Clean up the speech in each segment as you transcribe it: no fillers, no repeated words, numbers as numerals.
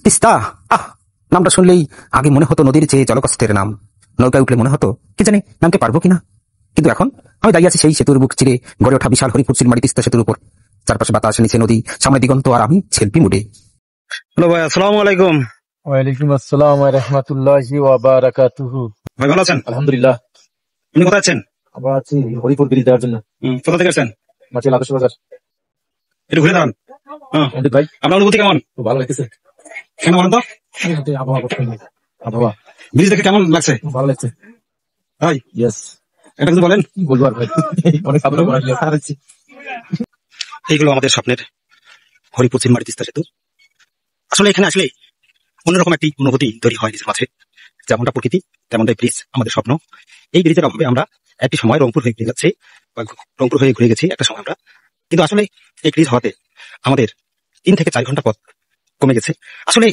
তিস্তা। আহ, নামটা শুনলেই আগে মনে হতো নদীর চেয়ে জলকষ্টের নাম। নৌকায় উঠলে মনে হতো কি জানি নামতে পারবো কিনা। কিন্তু এখন আমি দাঁড়িয়ে আছি সেই সেতুর বুক চিরে গড়ে ওঠা বিশাল হরিপুর চিলমারি তিস্তা সেতুর উপর। চারপাশে বাতাস, নিচে নদী, সামনে দিগন্ত, আর আমি সেলফি মুডে। হ্যালো ভাই, আসসালামু আলাইকুম। ওয়ালাইকুম আসসালাম ওয়া রাহমাতুল্লাহি ওয়া বারাকাতুহু। ভাই ভালো আছেন? আলহামদুলিল্লাহ। আপনি কোথায় আছেন? আবার আছি হরিপুর ব্রিজ দেওয়ার জন্য। কোথা থেকে আসছেন? মাছের আদর্শ বাজার। একটু ঘুরে দাঁড়ান। অমিত ভাই, আপনার অনুভূতি কেমন? খুব ভালো লাগতেছে। কেন বলেন তো? আবহাওয়া পছন্দ। আবহাওয়া ব্রিজ দেখে কেমন লাগছে? খুব ভালো লাগছে। ভাই ইয়েস। এটা কিন্তু বলেন। কি বলবো আর ভাই, অনেক আগ্রহ হারাচ্ছি। এইগুলো আমাদের স্বপ্নের হরিপুর চিলমারি তিস্তা সেতু। আসলে এখানে আসলে অন্যরকম একটি অনুভূতি তৈরি হয় নিজের মাঝে। যেমনটা প্রকৃতি তেমনটাই ব্রিজ আমাদের স্বপ্ন। এই ব্রিজের অভাবে আমরা একটি সময় রংপুর হয়ে ঘুরে যাচ্ছি, বা রংপুর হয়ে ঘুরে গেছি একটা সময় আমরা। কিন্তু আসলে এই ব্রিজ হওয়াতে আমাদের 3 থেকে 4 ঘন্টা পথ কমে গেছে। আসলে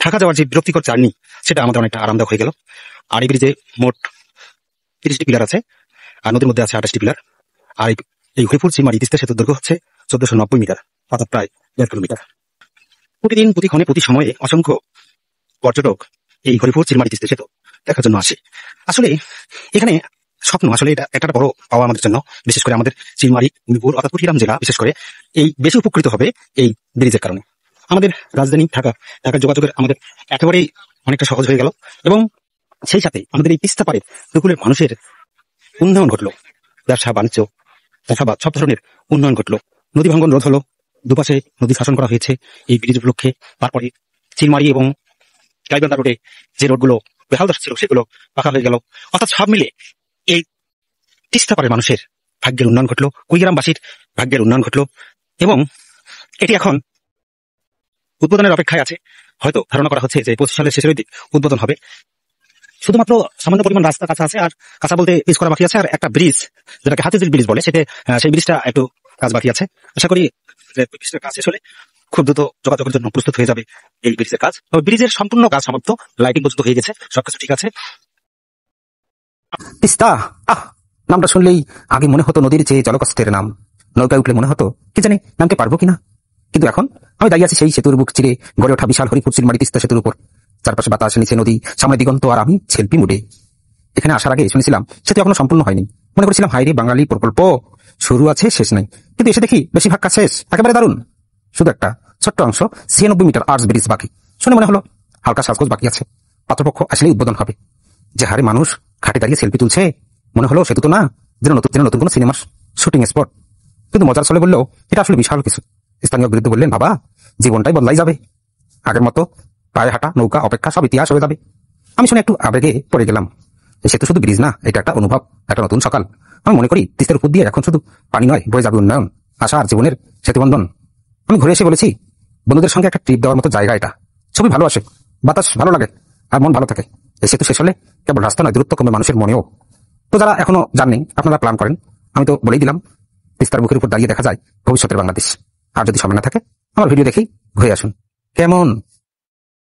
ঢাকা যাওয়ার যে বিরক্তিকর জার্নি, সেটা আমাদের অনেকটা আরামদায়ক হয়ে গেল। আর এই ব্রিজে মোট 30টি পিলার আছে, আর নদীর মধ্যে আছে 28টি পিলার। আর এই হরিপুর চিলমারি তিস্তা সেতুর দৈর্ঘ্য হচ্ছে 1490 মিটার, অর্থাৎ প্রায় 1.5 কিলোমিটার। প্রতিদিন, প্রতিক্ষণে, প্রতি সময়ে অসংখ্য পর্যটক এই হরিপুর চিলমারি তিস্তা সেতু দেখার জন্য আসে। আসলে এখানে স্বপ্ন, আসলে এটা একটা বড় পাওয়া আমাদের জন্য। বিশেষ করে আমাদের চিলমারি, মিরপুর অর্থাৎ কুড়িগ্রাম জেলা বিশেষ করে এই বেশি উপকৃত হবে এই ব্রিজের কারণে। আমাদের রাজধানী ঢাকার যোগাযোগের আমাদের একেবারেই অনেকটা সহজ হয়ে গেল, এবং সেই সাথে আমাদের এই তিস্তা পাড়ের উপকূলের মানুষের উন্নয়ন ঘটলো। ব্যবসা বাণিজ্য, চাষাবাদ, সব ধরনের উন্নয়ন ঘটলো। নদী ভাঙ্গন রোধ হলো, দুপাশে নদী শাসন করা হয়েছে এই ব্রিজ উপলক্ষে। তারপরে চিলমারি এবং গাইবান্ধা রোডে যে রোডগুলো বেহাল দশা ছিল সেগুলো পাকা হয়ে গেল। অর্থাৎ সব মিলে এই তিস্তা পাড়ের মানুষের ভাগ্যের উন্নয়ন ঘটলো, কুড়িগ্রামবাসীর ভাগ্যের উন্নয়ন ঘটলো, এবং এটি এখন উদ্বোধনের অপেক্ষায় আছে। হয়তো ধারণা করা হচ্ছে যে 25 সালের শেষের দিক উদ্বোধন হবে। শুধুমাত্র সামান্য পরিমাণ রাস্তা কাঁচা আছে, আর কাঁচা বলতে পিচ করা বাকি আছে, আর একটা ব্রিজ যেটাকে হাতিঝিল ব্রিজ বলে, সেটা সেই ব্রিজটা একটু কাজ বাকি আছে। আশা করি যে ব্রিজটার কাজ শেষ হলে খুব দ্রুত যোগাযোগের জন্য প্রস্তুত হয়ে যাবে এই ব্রিজের কাজ। তবে ব্রিজের সম্পূর্ণ কাজ সমাপ্ত, লাইটিং পর্যন্ত হয়ে গেছে, সবকিছু ঠিক আছে। তিস্তা। আহ, নামটা শুনলেই আগে মনে হতো নদীর চেয়ে জলকষ্টের নাম। নৌকায় উঠলে মনে হতো কি জানি নামতে পারবো কিনা। কিন্তু এখন আমি দাঁড়িয়ে আছি সেই সেতুর বুক চিরে গড়ে ওঠা বিশাল হরিপুর চিলমারি তিস্তা সেতুর উপর। চারপাশে বাতাস, নিচে নদী, সামনে দিগন্ত, আর আমি সেলফি মুডে। এখানে আসার আগে শুনেছিলাম সেতু এখনো সম্পূর্ণ হয়নি। মনে করেছিলাম হাইরে বাঙালি প্রকল্প, শুরু আছে শেষ নাই। কিন্তু এসে দেখি বেশিরভাগ কাজ শেষ, একেবারে দারুণ। শুধু একটা ছোট্ট অংশ 96 মিটার আর্চ ব্রিজ বাকি। শুনে মনে হলো হালকা সাজগোজ বাকি আছে, পাত্রপক্ষ আসলে উদ্বোধন হবে। যে হারে মানুষ ঘাটে দাঁড়িয়ে সেলফি তুলছে, মনে হলো সেতু তো না, যেন নতুন কোনো সিনেমার শুটিং স্পট। কিন্তু মজার ছলে বললেও এটা আসলে বিশাল কিছু। স্থানীয় বিরুদ্ধে বললেন, বাবা, জীবনটাই বদলাই যাবে। আগের মতো পায়ে হাঁটা, নৌকা অপেক্ষা সব ইতিহাস হয়ে যাবে। আমি শুনে একটু আবেগে পড়ে গেলাম। সেতু শুধু ব্রিজ না, এটা একটা অনুভব, একটা নতুন সকাল। আমি মনে করি তিস্তার উপর দিয়ে এখন শুধু পানি নয়, বয়ে যাবে উন্নয়ন, আশা আর জীবনের সেতুবন্ধন। আমি ঘুরে এসে বলেছি, বন্ধুদের সঙ্গে একটা ট্রিপ দেওয়ার মতো জায়গা এটা। ছবি ভালো আসে, বাতাস ভালো লাগে, আর মন ভালো থাকে। এই সেতু শেষ হলে কেবল রাস্তা নয়, দূরত্ব কমে মানুষের মনেও। তো যারা এখনো জাননি, আপনারা প্ল্যান করেন, আমি তো বলেই দিলাম, তিস্তার বুকের উপর দাঁড়িয়ে দেখা যায় ভবিষ্যতের বাংলাদেশ। আর যদি সময় না থাকে, আমার ভিডিও দেখেই ঘুরে আসুন। কেমন?